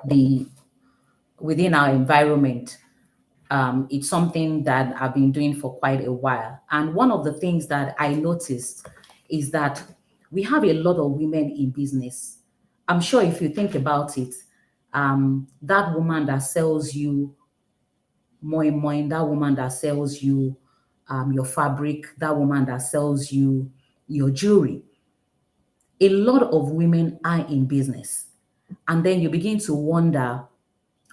the within our environment. It's something that I've been doing for quite a while. And one of the things that I noticed is that we have a lot of women in business. I'm sure if you think about it, that woman that sells you moi, that woman that sells you your fabric, that woman that sells you your jewelry, a lot of women are in business. And then you begin to wonder,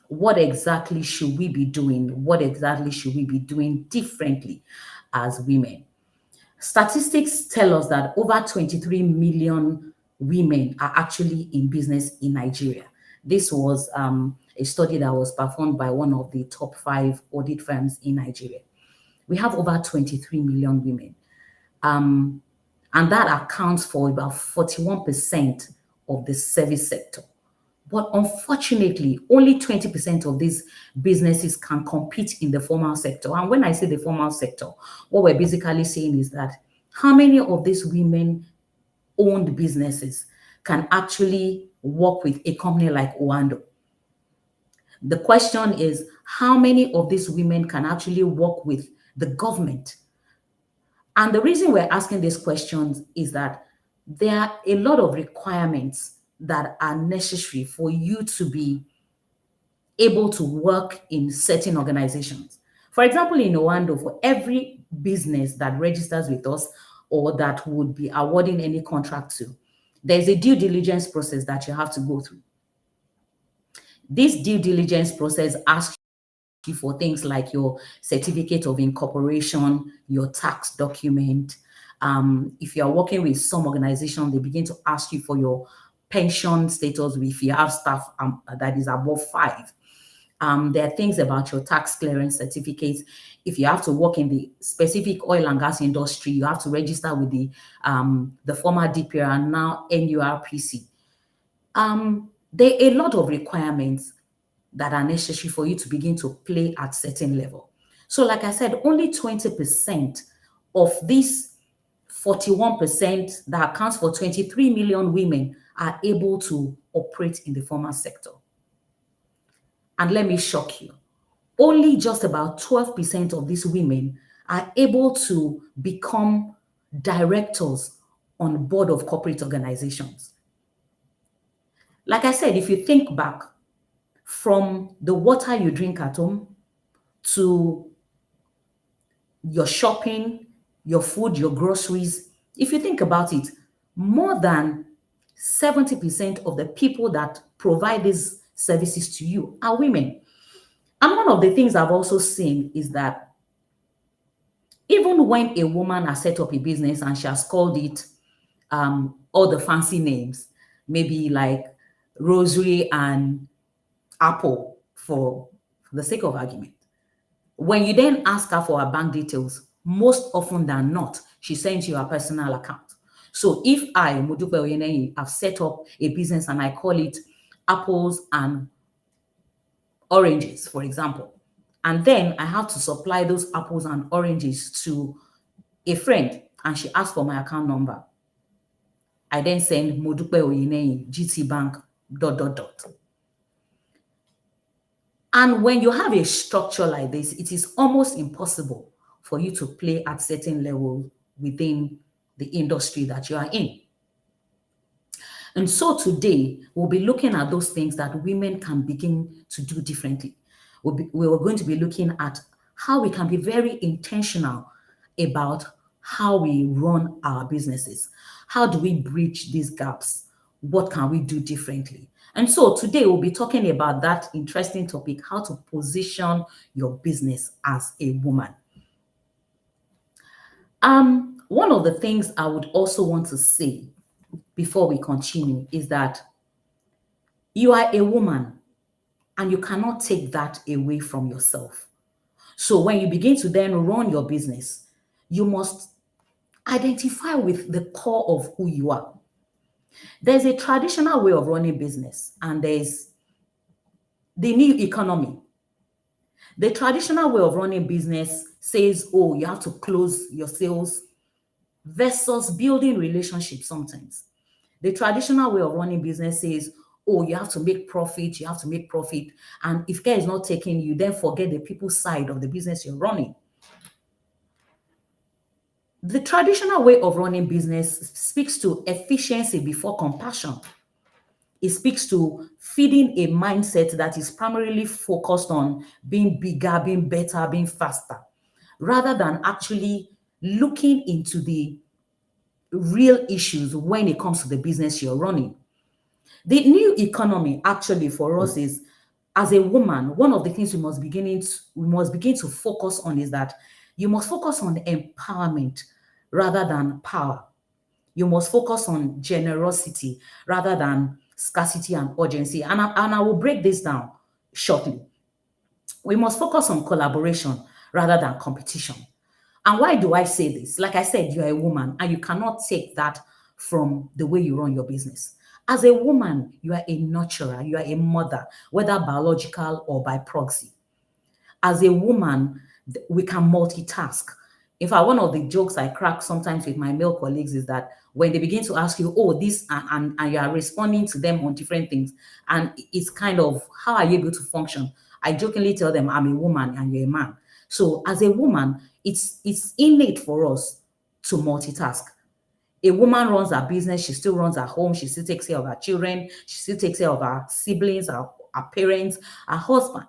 what exactly should we be doing? What exactly should we be doing differently as women? Statistics tell us that over 23 million women are actually in business in Nigeria. This was a study that was performed by one of the top 5 audit firms in Nigeria. We have over 23 million women. Um, and that accounts for about 41% of the service sector. But unfortunately, only 20% of these businesses can compete in the formal sector. And when I say the formal sector, what we're basically saying is that how many of these women owned businesses can actually work with a company like Oando? The question is, how many of these women can actually work with the government? And the reason we're asking these questions is that there are a lot of requirements that are necessary for you to be able to work in certain organizations. For example, in Oando, for every business that registers with us or that would be awarding any contract to, there's a due diligence process that you have to go through. This due diligence process asks you for things like your certificate of incorporation, your tax document. If you are working with some organization, they begin to ask you for your pension status if you have staff that is above 5. There are things about your tax clearance certificates. If you have to work in the specific oil and gas industry, you have to register with the former DPR and now NURPC. There are a lot of requirements that are necessary for you to begin to play at certain level. So like I said, only 20% of this 41% that accounts for 23 million women are able to operate in the formal sector. And let me shock you, only just about 12% of these women are able to become directors on board of corporate organizations. Like I said, if you think back, from the water you drink at home to your shopping, your food, your groceries, if you think about it, more than 70% of the people that provide these services to you are women. And one of the things I've also seen is that even when a woman has set up a business and she has called it all the fancy names, maybe like Rosary and Apple for the sake of argument, when you then ask her for her bank details, most often than not, she sends you her personal account. So if I, Modupe Oyeneyin, have set up a business and I call it apples and oranges, for example, and then I have to supply those apples and oranges to a friend and she asks for my account number, I then send Modupe Oyeneyin, GT Bank, ... And when you have a structure like this, it is almost impossible for you to play at certain level within the industry that you are in. And so today, we'll be looking at those things that women can begin to do differently. We're going to be looking at how we can be very intentional about how we run our businesses. How do we bridge these gaps? What can we do differently? And so today we'll be talking about that interesting topic, how to position your business as a woman. One of the things I would also want to say before we continue is that you are a woman and you cannot take that away from yourself. So when you begin to then run your business, you must identify with the core of who you are. There's a traditional way of running business and there's the new economy. The traditional way of running business says, oh, you have to close your sales versus building relationships sometimes. The traditional way of running business says, Oh, you have to make profit, you have to make profit. And if care is not taken, you then forget the people side of the business you're running. The traditional way of running business speaks to efficiency before compassion. It speaks to feeding a mindset that is primarily focused on being bigger, being better, being faster, rather than actually looking into the real issues when it comes to the business you're running. The new economy actually for us is, as a woman, one of the things we must begin to focus on is that you must focus on empowerment rather than power. You must focus on generosity rather than scarcity and urgency. And I will break this down shortly. We must focus on collaboration rather than competition. And why do I say this? Like I said, you're a woman and you cannot take that from the way you run your business. As a woman, you are a nurturer, you are a mother, whether biological or by proxy. As a woman, we can multitask. In fact, one of the jokes I crack sometimes with my male colleagues is that when they begin to ask you, oh, this, and you are responding to them on different things, and it's kind of, how are you able to function? I jokingly tell them, I'm a woman and you're a man. So as a woman, it's innate for us to multitask. A woman runs her business, she still runs her home, she still takes care of her children, she still takes care of her siblings, her parents, her husband.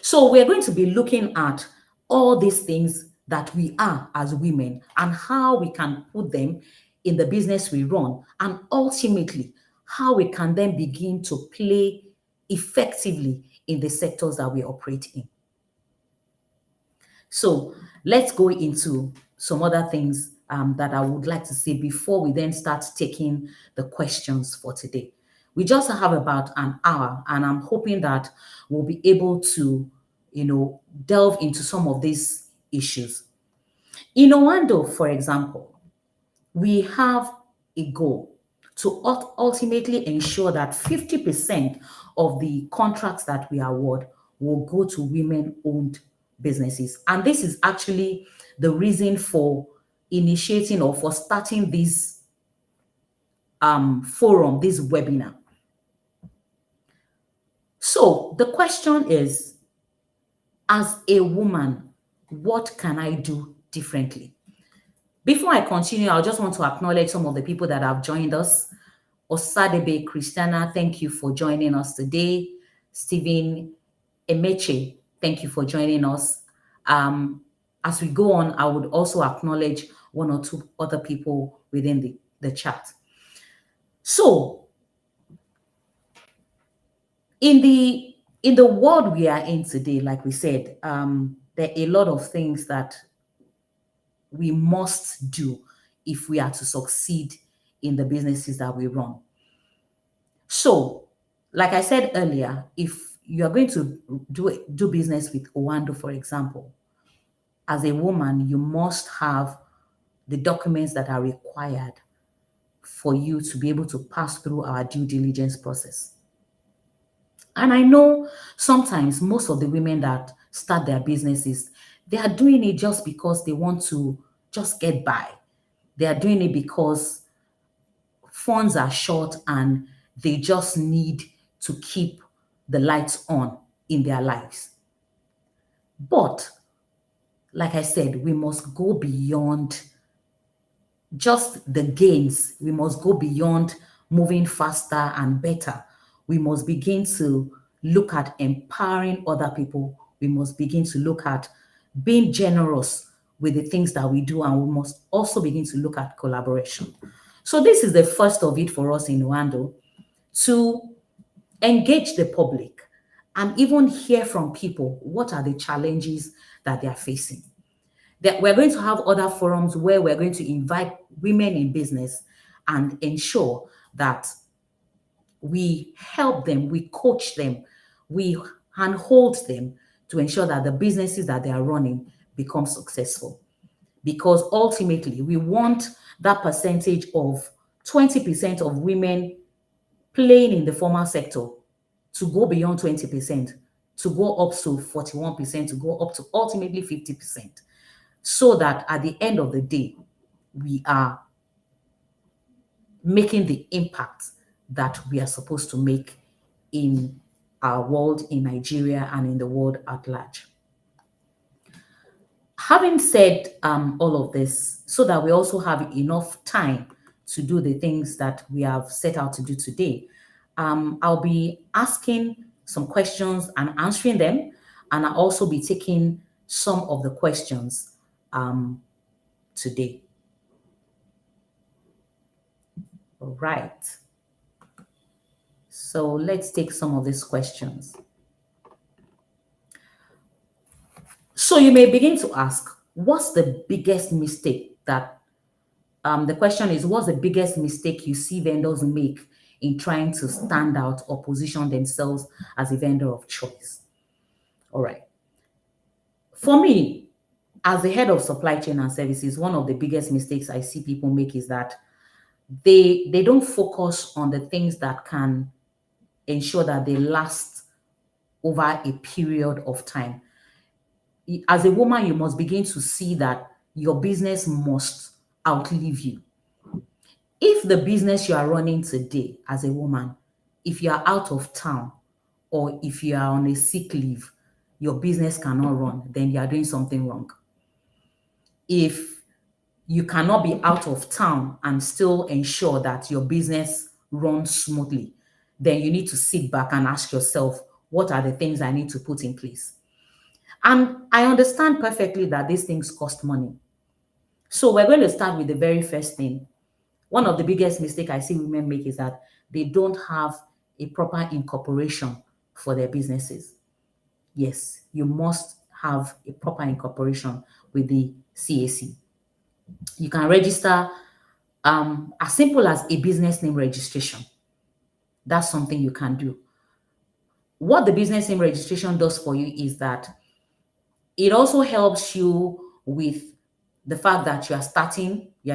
So we're going to be looking at all these things that we are as women and how we can put them in the business we run, and ultimately how we can then begin to play effectively in the sectors that we operate in. So let's go into some other things that I would like to say before we then start taking the questions for today. We just have about an hour, and I'm hoping that we'll be able to, delve into some of these issues. In Oando, for example, we have a goal to ultimately ensure that 50% of the contracts that we award will go to women-owned businesses. And this is actually the reason for initiating or for starting this forum, this webinar. So the question is, as a woman, what can I do differently? Before I continue, I just want to acknowledge some of the people that have joined us. Osadebe Christiana, thank you for joining us today. Stephen Emeche, thank you for joining us. As we go on, I would also acknowledge one or two other people within the chat. So, in the world we are in today, like we said, there are a lot of things that we must do if we are to succeed in the businesses that we run. So, like I said earlier, if you are going to do business with Oando, for example, as a woman, you must have the documents that are required for you to be able to pass through our due diligence process. And I know sometimes most of the women that start their businesses, they are doing it just because they want to just get by. They are doing it because funds are short and they just need to keep the lights on in their lives. But like I said, we must go beyond just the gains. We must go beyond moving faster and better. We must begin to look at empowering other people. We must begin to look at being generous with the things that we do, and we must also begin to look at collaboration. So this is the first of it for us in Oando, to engage the public and even hear from people what are the challenges that they are facing. That we're going to have other forums where we're going to invite women in business and ensure that we help them, we coach them, we handhold them to ensure that the businesses that they are running become successful. Because ultimately, we want that percentage of 20% of women playing in the formal sector to go beyond 20%, to go up to 41%, to go up to ultimately 50%, so that at the end of the day, we are making the impact that we are supposed to make in our world, in Nigeria, and in the world at large. Having said all of this, so that we also have enough time to do the things that we have set out to do today, I'll be asking some questions and answering them, and I'll also be taking some of the questions today. All right. So let's take some of these questions. So you may begin to ask, what's the biggest mistake that the question is, what's the biggest mistake you see vendors make in trying to stand out or position themselves as a vendor of choice? All right. For me, as the head of supply chain and services, one of the biggest mistakes I see people make is that they don't focus on the things that can ensure that they last over a period of time. As a woman, you must begin to see that your business must outlive you. If the business you are running today as a woman, if you are out of town or if you are on a sick leave, your business cannot run, then you are doing something wrong. If you cannot be out of town and still ensure that your business runs smoothly, then you need to sit back and ask yourself, what are the things I need to put in place? And I understand perfectly that these things cost money. So we're going to start with the very first thing. One of the biggest mistakes I see women make is that they don't have a proper incorporation for their businesses. Yes, you must have a proper incorporation with the CAC. You can register as simple as a business name registration. That's something you can do. What the business name registration does for you is that it also helps you with the fact that you're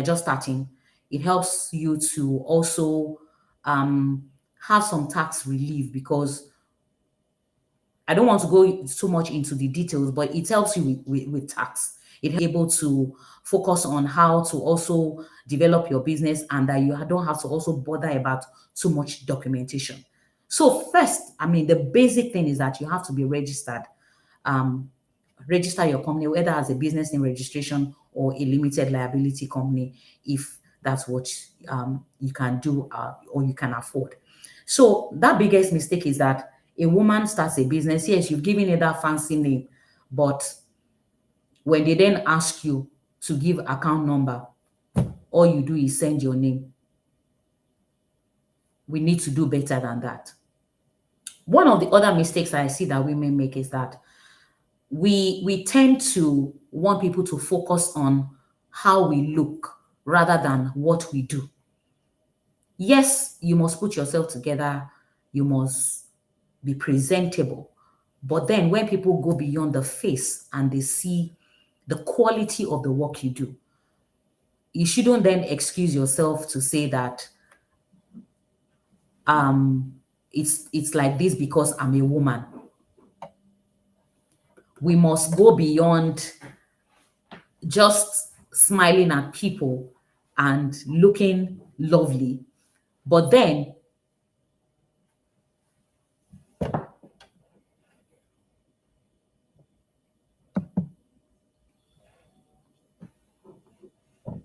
just starting. It helps you to also have some tax relief, because I don't want to go too much into the details, but it helps you with tax. It able to focus on how to also develop your business, and that you don't have to also bother about too much documentation. So first, I mean, the basic thing is that you have to be registered. Register your company, whether as a business name registration or a limited liability company, if that's what you can do or you can afford. So that biggest mistake is that a woman starts a business. Yes, you've given it that fancy name, but when they then ask you to give account number, all you do is send your name. We need to do better than that. One of the other mistakes I see that women make is that we tend to want people to focus on how we look rather than what we do. Yes, you must put yourself together, you must be presentable. But then when people go beyond the face and they see the quality of the work you do, you shouldn't then excuse yourself to say that it's like this because I'm a woman. We must go beyond just smiling at people and looking lovely, but then